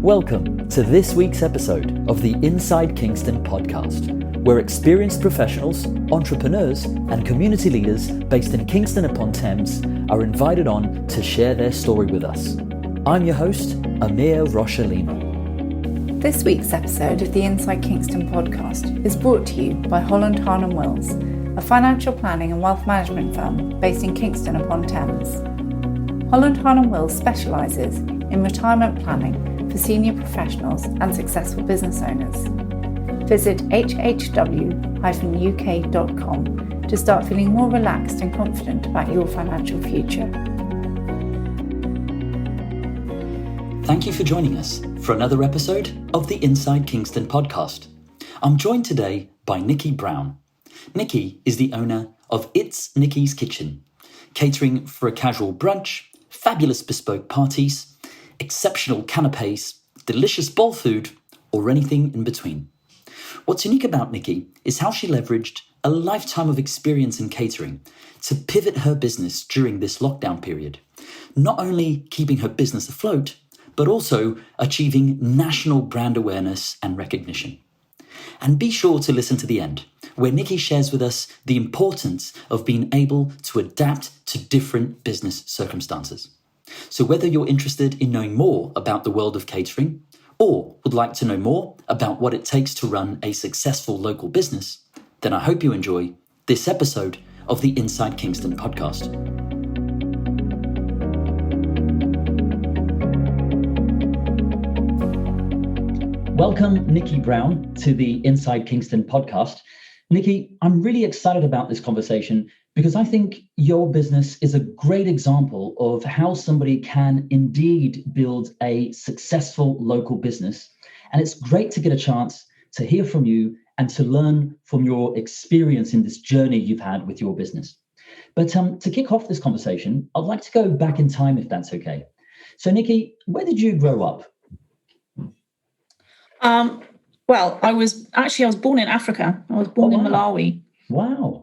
Welcome to this week's episode of the Inside Kingston Podcast, where experienced professionals, entrepreneurs, and community leaders based in Kingston upon Thames are invited on to share their story with us. I'm your host, Amir Rochalina. This week's episode of the Inside Kingston Podcast is brought to you by Holland, Harnham Wills, a financial planning and wealth management firm based in Kingston upon Thames. Holland, Harnham Wills specialises in retirement planning for senior professionals and successful business owners. Visit hhw-uk.com to start feeling more relaxed and confident about your financial future. Thank you for joining us for another episode of the Inside Kingston Podcast. I'm joined today by Nikki Brown. Nikki is the owner of It's Nikki's Kitchen, catering for a casual brunch, fabulous bespoke parties, exceptional canapés, delicious bowl food, or anything in between. What's unique about Nikki is how she leveraged a lifetime of experience in catering to pivot her business during this lockdown period, not only keeping her business afloat, but also achieving national brand awareness and recognition. And be sure to listen to the end, where Nikki shares with us the importance of being able to adapt to different business circumstances. So whether you're interested in knowing more about the world of catering, or would like to know more about what it takes to run a successful local business, then I hope you enjoy this episode of the Inside Kingston Podcast. Welcome, Nikki Brown, to the Inside Kingston Podcast. Nikki, I'm really excited about this conversation because I think your business is a great example of how somebody can indeed build a successful local business. And it's great to get a chance to hear from you and to learn from your experience in this journey you've had with your business. But to kick off this conversation, I'd like to go back in time, if that's okay. So, Nikki, where did you grow up? Well, I was born in Africa. I was born in Malawi. Wow.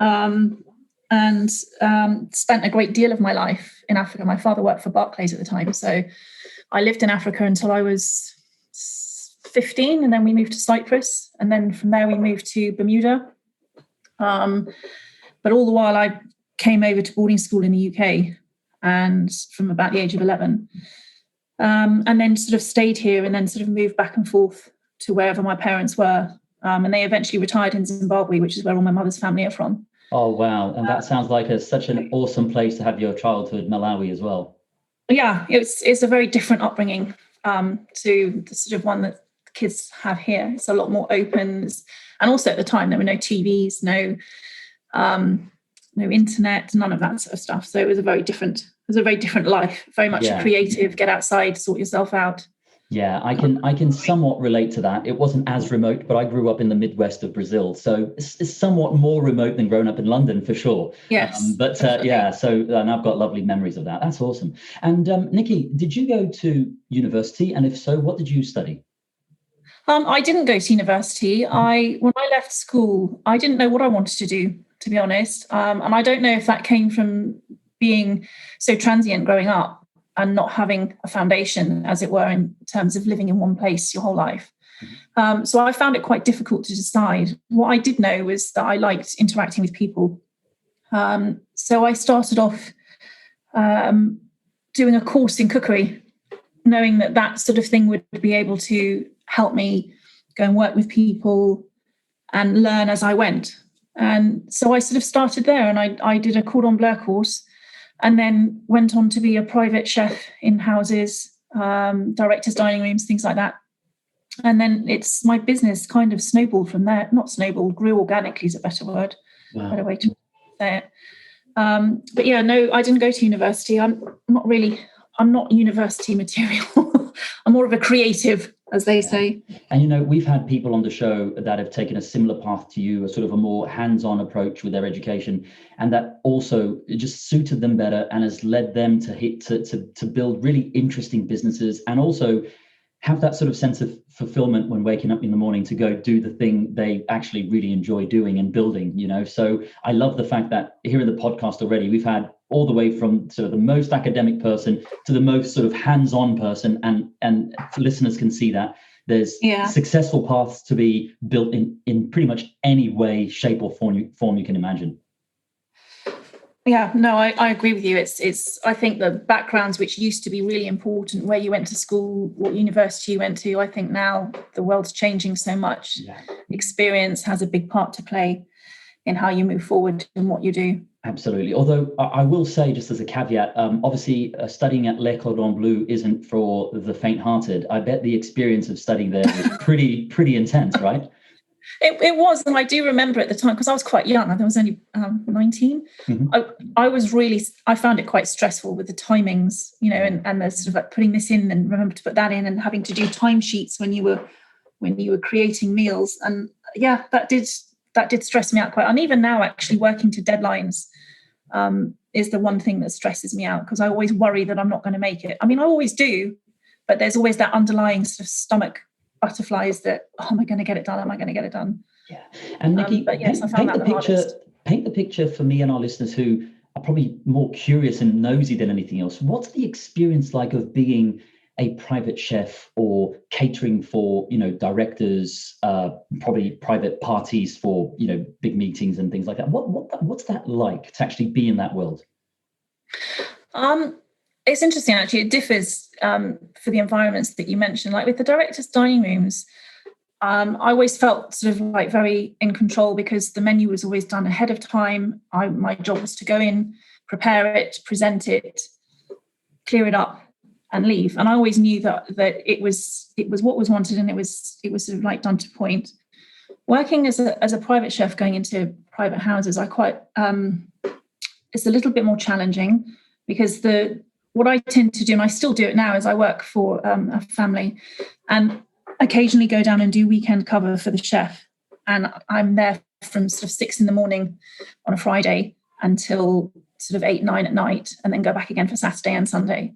And spent a great deal of my life in Africa. My father worked for Barclays at the time. So I lived in Africa until I was 15, and then we moved to Cyprus. And then from there we moved to Bermuda. But all the while I came over to boarding school in the UK, and from about the age of 11. And then sort of stayed here and then sort of moved back and forth to wherever my parents were. And they eventually retired in Zimbabwe, which is where all my mother's family are from. Oh, wow. And that sounds like such an awesome place to have your childhood, Malawi, as well. Yeah, it's a very different upbringing to the sort of one that kids have here. It's a lot more open. And also at the time, there were no TVs, no internet, none of that sort of stuff. So it was a very different life, very much creative, get outside, sort yourself out. Yeah, I can somewhat relate to that. It wasn't as remote, but I grew up in the Midwest of Brazil. So it's somewhat more remote than growing up in London, for sure. Yes. And I've got lovely memories of that. That's awesome. And Nikki, did you go to university? And if so, what did you study? I didn't go to university. When I left school, I didn't know what I wanted to do, to be honest. And I don't know if that came from being so transient growing up and not having a foundation, as it were, in terms of living in one place your whole life. So I found it quite difficult to decide. What I did know was that I liked interacting with people. So I started off doing a course in cookery, knowing that sort of thing would be able to help me go and work with people and learn as I went. And so I sort of started there, and I did a cordon bleu course, and then went on to be a private chef in houses, directors' dining rooms, things like that. And then my business kind of snowballed from there. Not snowballed, grew organically is a better word, better way to say it. But yeah, no, I didn't go to university. I'm not university material. I'm more of a creative, as they say. And, we've had people on the show that have taken a similar path to you, a sort of a more hands-on approach with their education. And that also just suited them better and has led them to build really interesting businesses, and also have that sort of sense of fulfillment when waking up in the morning to go do the thing they actually really enjoy doing and building, So I love the fact that here in the podcast already, we've had all the way from sort of the most academic person to the most sort of hands-on person, and listeners can see that there's successful paths to be built in pretty much any way, shape, or form you can imagine. Yeah, no, I agree with you. It's I think the backgrounds which used to be really important, where you went to school, what university you went to, I think now the world's changing so much. Yeah. Experience has a big part to play in how you move forward and what you do. Absolutely. Although I will say, just as a caveat, obviously studying at Le Cordon Bleu isn't for the faint-hearted. I bet the experience of studying there was pretty intense, right? It was, and I do remember at the time, because I was quite young. I think I was only 19. Mm-hmm. I found it quite stressful with the timings, and the sort of like putting this in and remember to put that in, and having to do timesheets when you were creating meals. And yeah, that did stress me out quite. And even now, actually working to deadlines is the one thing that stresses me out, because I always worry that I'm not going to make it. I mean, I always do, but there's always that underlying sort of stomach butterflies that, am I going to get it done? Am I going to get it done? Yeah. And Nikki, paint the picture for me and our listeners who are probably more curious and nosy than anything else. What's the experience like of being a private chef or catering for, directors, probably private parties for, big meetings and things like that? What's that like to actually be in that world? It's interesting, actually. It differs for the environments that you mentioned. Like with the directors' dining rooms, I always felt sort of like very in control, because the menu was always done ahead of time. My job was to go in, prepare it, present it, clear it up, and leave. And I always knew that it was what was wanted, and it was sort of like done to point. Working as a private chef, going into private houses, it's a little bit more challenging, because what I tend to do, and I still do it now, is I work for a family and occasionally go down and do weekend cover for the chef. And I'm there from sort of 6 a.m. on a Friday until sort of 8, 9 at night, and then go back again for Saturday and Sunday.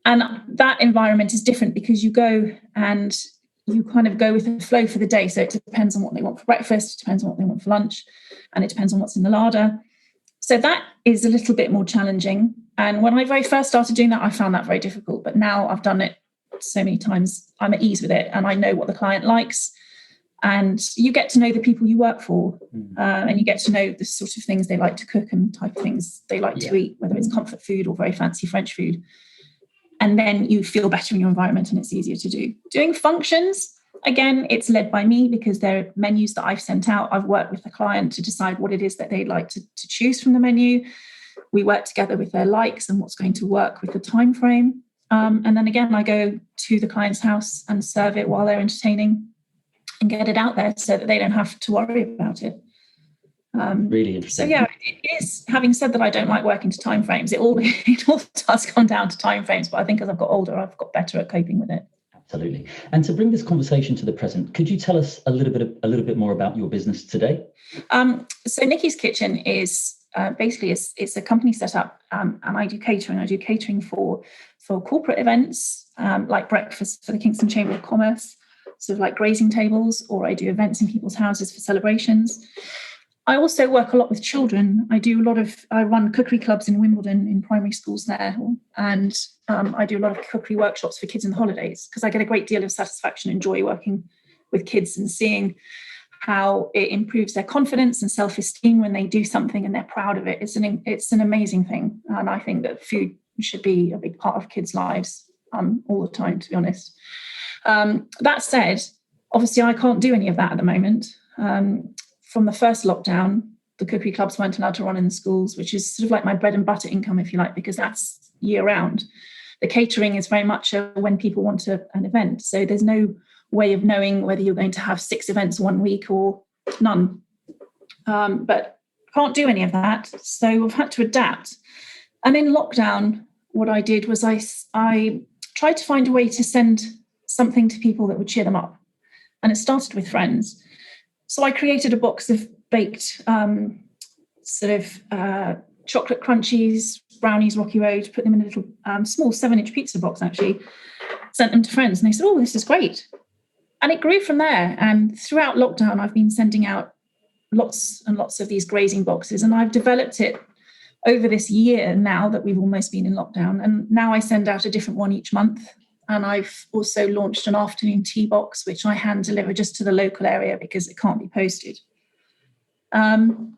And that environment is different, because you go and you kind of go with the flow for the day. So it depends on what they want for breakfast, it depends on what they want for lunch, and it depends on what's in the larder. So that is a little bit more challenging. And when I very first started doing that, I found that very difficult. But now I've done it so many times, I'm at ease with it, and I know what the client likes. And you get to know the people you work for, and you get to know the sort of things they like to cook and the type of things they like to eat, whether it's comfort food or very fancy French food. And then you feel better in your environment, and it's easier to do. Doing functions, again, it's led by me, because there are menus that I've sent out. I've worked with the client to decide what it is that they'd like to choose from the menu. We work together with their likes and what's going to work with the time frame. And then again, I go to the client's house and serve it while they're entertaining and get it out there so that they don't have to worry about it. Really interesting. So yeah, it is. Having said that, I don't like working to timeframes. It all does come down to timeframes. But I think as I've got older, I've got better at coping with it. Absolutely. And to bring this conversation to the present, could you tell us a little bit more about your business today? So Nikki's Kitchen is basically it's a company set up, and I do catering. I do catering for corporate events, like breakfast for the Kingston Chamber of Commerce, sort of like grazing tables, or I do events in people's houses for celebrations. I also work a lot with children. I run cookery clubs in Wimbledon in primary schools there, and I do a lot of cookery workshops for kids in the holidays, because I get a great deal of satisfaction and joy working with kids and seeing how it improves their confidence and self-esteem when they do something and they're proud of it. It's an amazing thing, and I think that food should be a big part of kids' lives all the time, to be honest. That said, obviously I can't do any of that at the moment. From the first lockdown, the cookery clubs weren't allowed to run in the schools, which is sort of like my bread and butter income, if you like, because that's year round. The catering is very much when people want an event. So there's no way of knowing whether you're going to have 6 events one week or none. But can't do any of that. So I've had to adapt. And in lockdown, what I did was I tried to find a way to send something to people that would cheer them up. And it started with friends. So I created a box of baked chocolate crunchies, brownies, Rocky Road, put them in a little small 7-inch pizza box, actually, sent them to friends. And they said, oh, this is great. And it grew from there. And throughout lockdown, I've been sending out lots and lots of these grazing boxes. And I've developed it over this year now that we've almost been in lockdown, and now I send out a different one each month. And I've also launched an afternoon tea box, which I hand deliver just to the local area because it can't be posted. And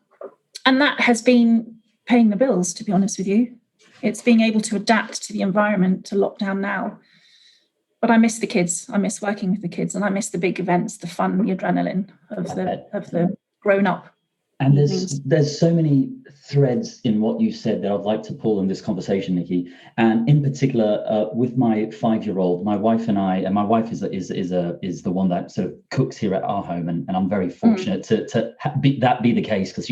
that has been paying the bills, to be honest with you. It's being able to adapt to the environment, to lockdown now. But I miss the kids. I miss working with the kids, and I miss the big events, the fun, the adrenaline of the grown-up. And there's so many threads in what you said that I'd like to pull in this conversation, Nikki. And in particular, with my 5-year-old, my wife and I, and my wife is the one that sort of cooks here at our home, and I'm very fortunate to be the case, because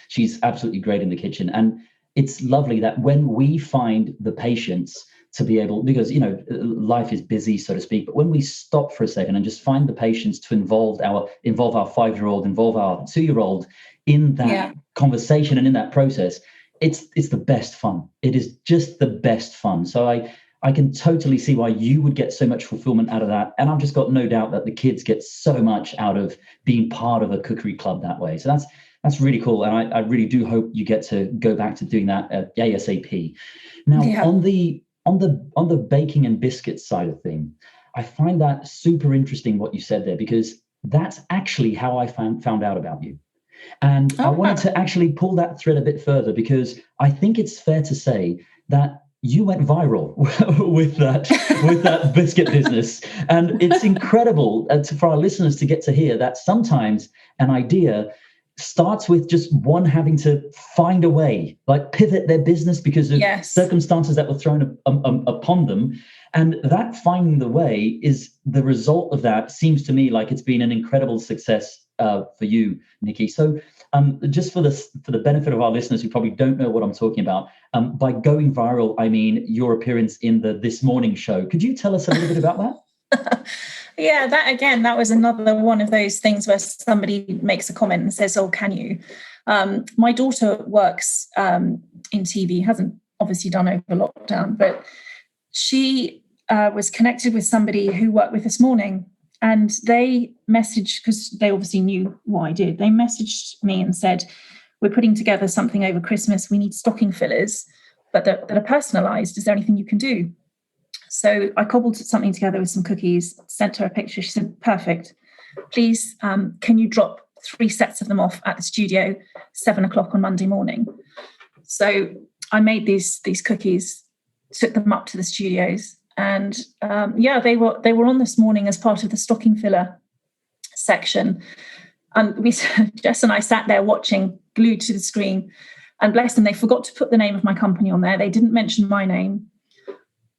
she's absolutely great in the kitchen. And it's lovely that when we find the patience to be able, because life is busy, so to speak, but when we stop for a second and just find the patience to involve our 5-year-old, involve our 2-year-old in that conversation and in that process, it's the best fun. It is just the best fun. So I can totally see why you would get so much fulfillment out of that. And I've just got no doubt that the kids get so much out of being part of a cookery club that way. So that's really cool. And I really do hope you get to go back to doing that at ASAP. Now, on the baking and biscuits side of things, I find that super interesting what you said there, because that's actually how I found out about you. And I wanted to actually pull that thread a bit further, because I think it's fair to say that you went viral with that biscuit business. And it's incredible for our listeners to get to hear that sometimes an idea starts with just one having to find a way, like pivot their business because of circumstances that were thrown upon them. And that finding the way is the result of that. Seems to me like it's been an incredible success for you, Nikki. So just for the benefit of our listeners who probably don't know what I'm talking about, by going viral, I mean your appearance in the This Morning show. Could you tell us a little bit about that? Yeah, that was another one of those things where somebody makes a comment and says, "Oh, can you?" My daughter works in TV, hasn't obviously done over lockdown, but she was connected with somebody who worked with This Morning, and they messaged, because they obviously knew what I did. They messaged me and said, "We're putting together something over Christmas. We need stocking fillers, but that are personalised. Is there anything you can do?" So I cobbled something together with some cookies, sent her a picture. She said, "Perfect. Please, can you drop 3 sets of them off at the studio 7:00 on Monday morning?" So I made these cookies, took them up to the studios, and they were on This Morning as part of the stocking filler section. And Jess and I sat there watching, glued to the screen, and bless them, they forgot to put the name of my company on there. They didn't mention my name.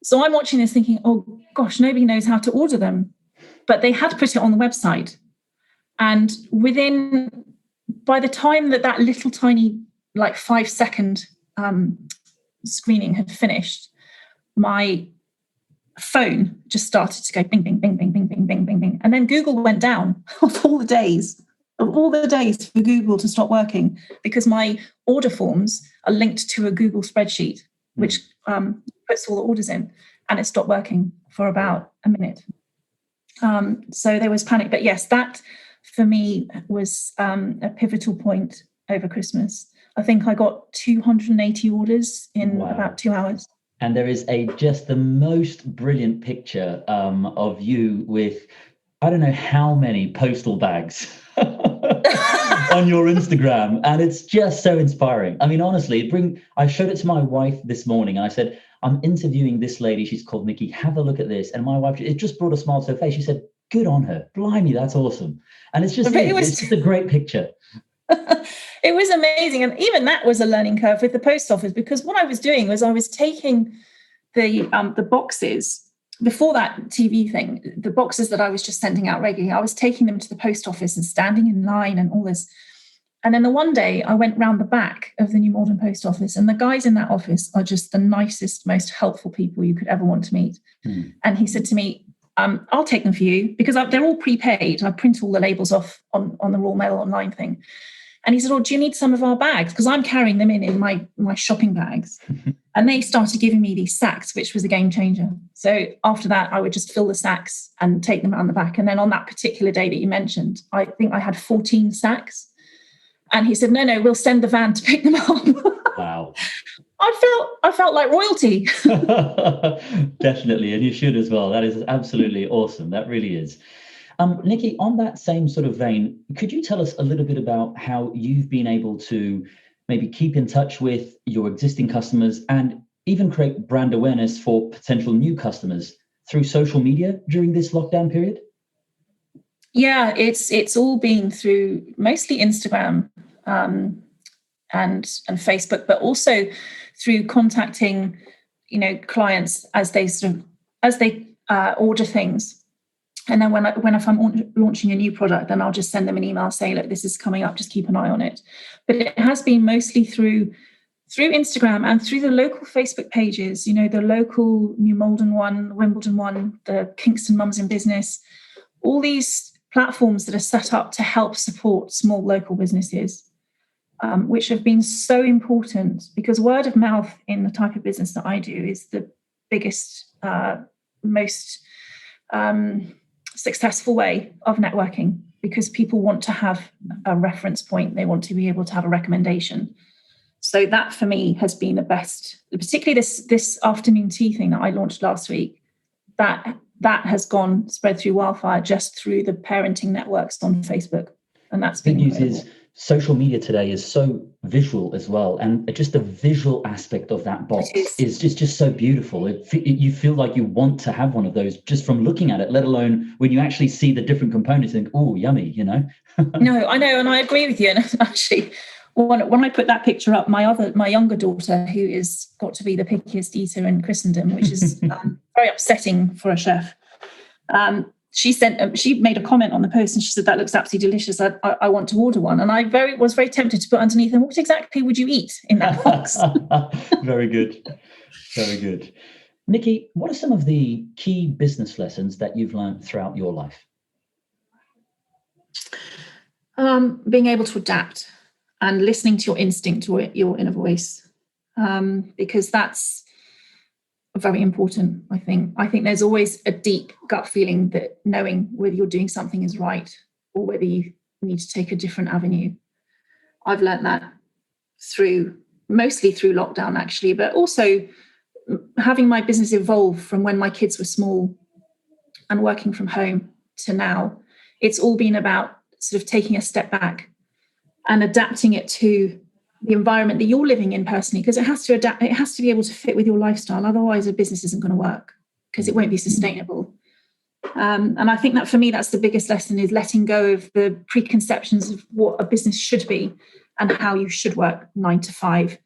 So I'm watching this thinking, oh gosh, nobody knows how to order them. But they had put it on the website. And by the time that little tiny, like 5-second screening had finished, my phone just started to go bing, bing, bing, bing, bing, bing, bing, bing, bing. And then Google went down of all the days for Google to stop working, because my order forms are linked to a Google spreadsheet, which puts all the orders in, and it stopped working for about a minute. So there was panic. But yes, that for me was a pivotal point over Christmas. I think I got 280 orders in about 2 hours. And there is just the most brilliant picture of you with, I don't know how many postal bags on your Instagram. And it's just so inspiring. I mean, honestly, I showed it to my wife this morning, and I said, "I'm interviewing this lady. She's called Nikki. Have a look at this." And my wife, it just brought a smile to her face. She said, "Good on her. Blimey, that's awesome." And it's just a great picture. It was amazing. And even that was a learning curve with the post office, because what I was doing was I was taking the boxes, before that TV thing, the boxes that I was just sending out regularly, I was taking them to the post office and standing in line and all this. And then the one day I went round the back of the New Malden post office, and the guys in that office are just the nicest, most helpful people you could ever want to meet. And he said to me, "I'll take them for you," because they're all prepaid. I print all the labels off on the Royal Mail online thing. And he said, "Oh, do you need some of our bags?" Because I'm carrying them in my shopping bags. And they started giving me these sacks, which was a game changer. So after that, I would just fill the sacks and take them around the back. And then on that particular day that you mentioned, I think I had 14 sacks. And he said, no, we'll send the van to pick them up. Wow. I felt like royalty. Definitely, and you should as well. That is absolutely awesome. That really is. Nikki, on that same sort of vein, could you tell us a little bit about how you've been able to maybe keep in touch with your existing customers and even create brand awareness for potential new customers through social media during this lockdown period? Yeah, it's all been through mostly Instagram and Facebook, but also through contacting, clients as they order things. And then if I'm launching a new product, then I'll just send them an email saying, look, this is coming up, just keep an eye on it. But it has been mostly through Instagram and through the local Facebook pages, the local New Malden one, Wimbledon one, the Kingston Mums in Business, all these platforms that are set up to help support small local businesses, which have been so important, because word of mouth in the type of business that I do is the biggest, most successful way of networking, because people want to have a reference point. They want to be able to have a recommendation. So that for me has been the best, particularly this afternoon tea thing that I launched last week. That has spread through wildfire just through the parenting networks on Facebook. And that's been incredible. Good news is social media today is so visual as well. And just the visual aspect of that box is just so beautiful. You feel like you want to have one of those just from looking at it, let alone when you actually see the different components and think, oh, yummy, No, I know. And I agree with you. And actually, when I put that picture up, my younger daughter, who is got to be the pickiest eater in Christendom, which is very upsetting for a chef, she made a comment on the post and she said, that looks absolutely delicious. I want to order one. And I was very tempted to put underneath, and what exactly would you eat in that box? Very good. Very good. Nikki, what are some of the key business lessons that you've learned throughout your life? Being able to adapt and listening to your instinct or your inner voice, because that's very important. I think there's always a deep gut feeling that knowing whether you're doing something is right or whether you need to take a different avenue. I've learned that mostly through lockdown, actually, but also having my business evolve from when my kids were small and working from home to now. It's all been about sort of taking a step back and adapting it to the environment that you're living in personally, because it has to adapt. It has to be able to fit with your lifestyle. Otherwise, a business isn't going to work because it won't be sustainable. And I think that for me, that's the biggest lesson, is letting go of the preconceptions of what a business should be and how you should work 9 to 5.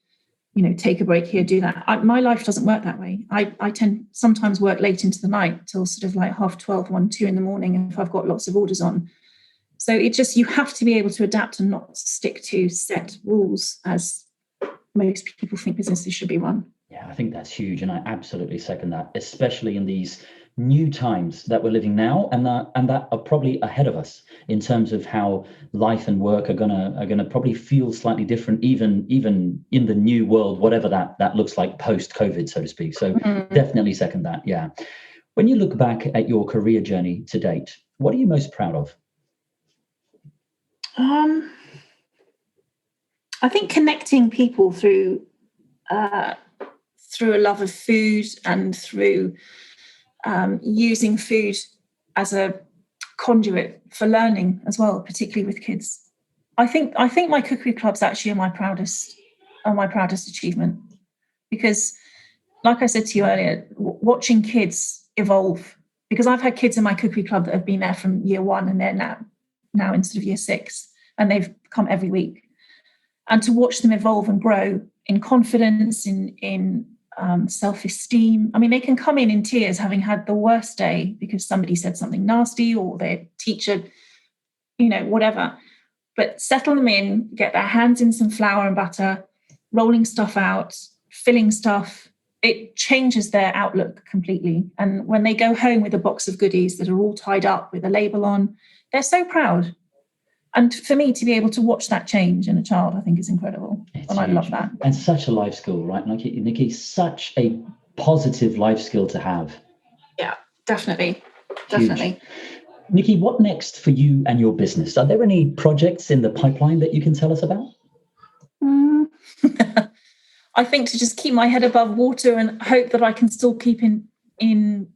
Take a break here, do that. My life doesn't work that way. I tend sometimes work late into the night till sort of like 12:30, 1, 2 in the morning if I've got lots of orders on. So you have to be able to adapt and not stick to set rules as most people think businesses should be run. Yeah, I think that's huge. And I absolutely second that, especially in these new times that we're living now and that are probably ahead of us in terms of how life and work are gonna probably feel slightly different, even in the new world, whatever that looks like post-COVID, so to speak. So Definitely second that. Yeah. When you look back at your career journey to date, what are you most proud of? I think connecting people through a love of food and through using food as a conduit for learning as well, particularly with kids. I think my cookery clubs actually are my proudest achievement, because, like I said to you earlier, watching kids evolve, because I've had kids in my cookery club that have been there from year 1 and they're now in sort of year 6, and they've come every week. And to watch them evolve and grow in confidence, in self-esteem. I mean, they can come in tears having had the worst day because somebody said something nasty or their teacher, whatever. But settle them in, get their hands in some flour and butter, rolling stuff out, filling stuff. It changes their outlook completely. And when they go home with a box of goodies that are all tied up with a label on, they're so proud. And for me to be able to watch that change in a child, I think is incredible. And I love that. And such a life skill, right? Nikki, such a positive life skill to have. Yeah, definitely. Huge. Nikki, what next for you and your business? Are there any projects in the pipeline that you can tell us about? I think to just keep my head above water and hope that I can still keep in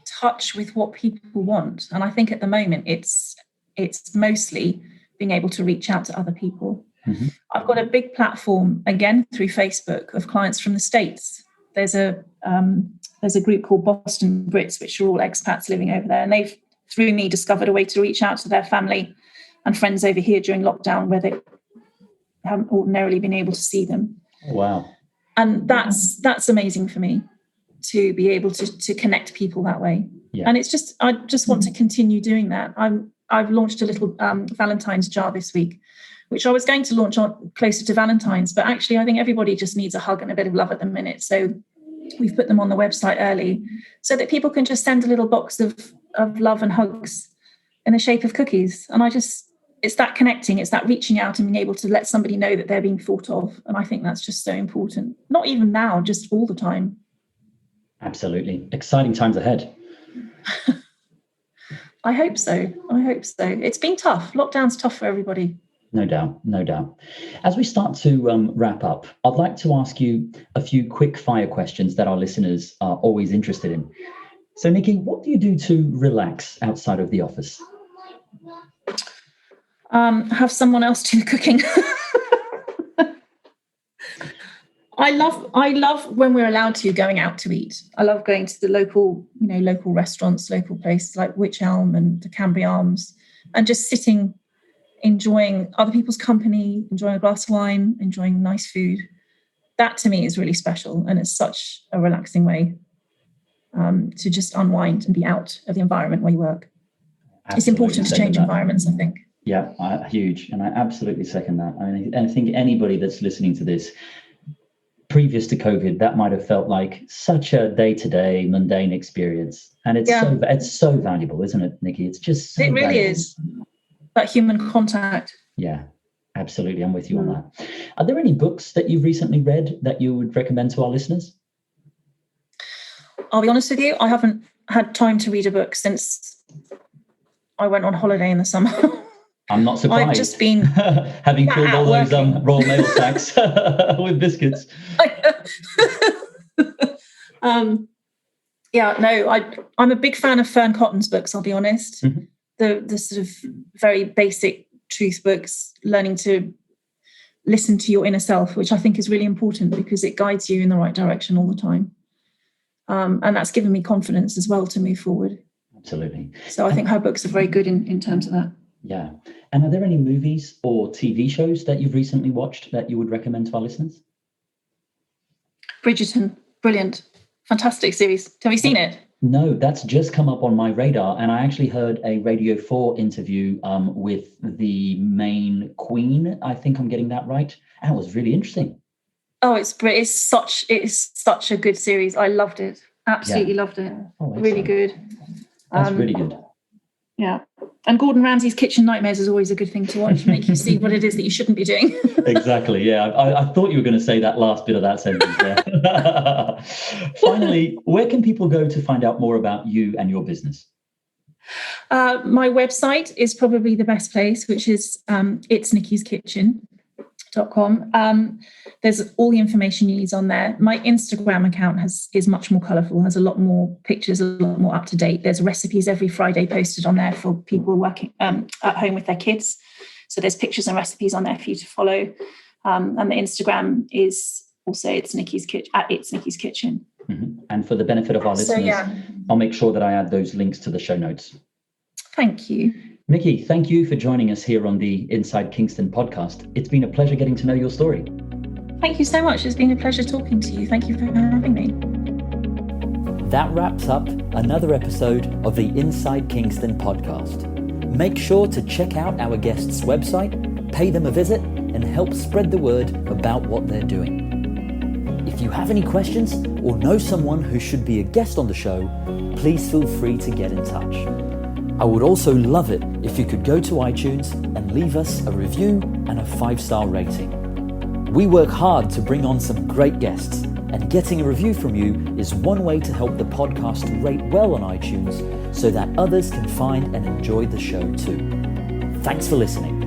touch with what people want. And I think at the moment it's mostly being able to reach out to other people. Mm-hmm. I've got a big platform, again, through Facebook, of clients from the States. There's a group called Boston Brits, which are all expats living over there. And they've, through me, discovered a way to reach out to their family and friends over here during lockdown where they haven't ordinarily been able to see them. Wow. And that's amazing for me to be able to connect people that way. Yeah. And I just want to continue doing that. I've launched a little Valentine's jar this week, which I was going to launch on closer to Valentine's, but actually I think everybody just needs a hug and a bit of love at the minute. So we've put them on the website early so that people can just send a little box of love and hugs in the shape of cookies. And it's that connecting, it's that reaching out and being able to let somebody know that they're being thought of. And I think that's just so important. Not even now, just all the time. Absolutely. Exciting times ahead. I hope so. It's been tough. Lockdown's tough for everybody. No doubt. As we start to wrap up, I'd like to ask you a few quick fire questions that our listeners are always interested in. So, Nikki, what do you do to relax outside of the office? Have someone else do the cooking. I love when we're allowed to going out to eat. I love going to the local restaurants, local places like Wych Elm and the Canby Arms, and just sitting, enjoying other people's company, enjoying a glass of wine, enjoying nice food. That to me is really special, and it's such a relaxing way to just unwind and be out of the environment where you work. Absolutely. It's important to change environments, I think. Yeah, huge. And I absolutely second that. I think anybody that's listening to this, previous to COVID, that might have felt like such a day-to-day mundane experience. And it's so valuable, isn't it, Nikki? It's just so it really valuable. is. That human contact. Yeah, absolutely. I'm with you on that. Are there any books that you've recently read that you would recommend to our listeners? I'll be honest with you, I haven't had time to read a book since I went on holiday in the summer. I'm not surprised. I've just been having filled all those Royal Mail sacks with biscuits. I'm a big fan of Fern Cotton's books, I'll be honest. Mm-hmm. The sort of very basic truth books, learning to listen to your inner self, which I think is really important because it guides you in the right direction all the time. And that's given me confidence as well to move forward. Absolutely. So I think her books are very good in terms of that. Yeah. And are there any movies or TV shows that you've recently watched that you would recommend to our listeners? Bridgerton, brilliant. Fantastic series. Have you seen it? No, that's just come up on my radar. And I actually heard a Radio 4 interview with the main queen. I think I'm getting that right. And it was really interesting. Oh, it's such a good series. I loved it. Absolutely loved it. Oh, really good. That's really good. Yeah. And Gordon Ramsay's Kitchen Nightmares is always a good thing to watch, make you see what it is that you shouldn't be doing. Exactly. Yeah. I thought you were going to say that last bit of that sentence there. Finally, where can people go to find out more about you and your business? My website is probably the best place, which is itsnickyskitchen.com. There's all the information you need on there. My Instagram account is much more colourful, has a lot more pictures, a lot more up to date. There's recipes every Friday posted on there for people working at home with their kids. So there's pictures and recipes on there for you to follow. And the Instagram is also It's Nikki's Kitchen. Mm-hmm. And for the benefit of our listeners, I'll make sure that I add those links to the show notes. Thank you. Nikki, thank you for joining us here on the Inside Kingston podcast. It's been a pleasure getting to know your story. Thank you so much. It's been a pleasure talking to you. Thank you for having me. That wraps up another episode of the Inside Kingston podcast. Make sure to check out our guests' website, pay them a visit, and help spread the word about what they're doing. If you have any questions or know someone who should be a guest on the show, please feel free to get in touch. I would also love it if you could go to iTunes and leave us a review and a 5-star rating. We work hard to bring on some great guests, and getting a review from you is one way to help the podcast rate well on iTunes so that others can find and enjoy the show too. Thanks for listening.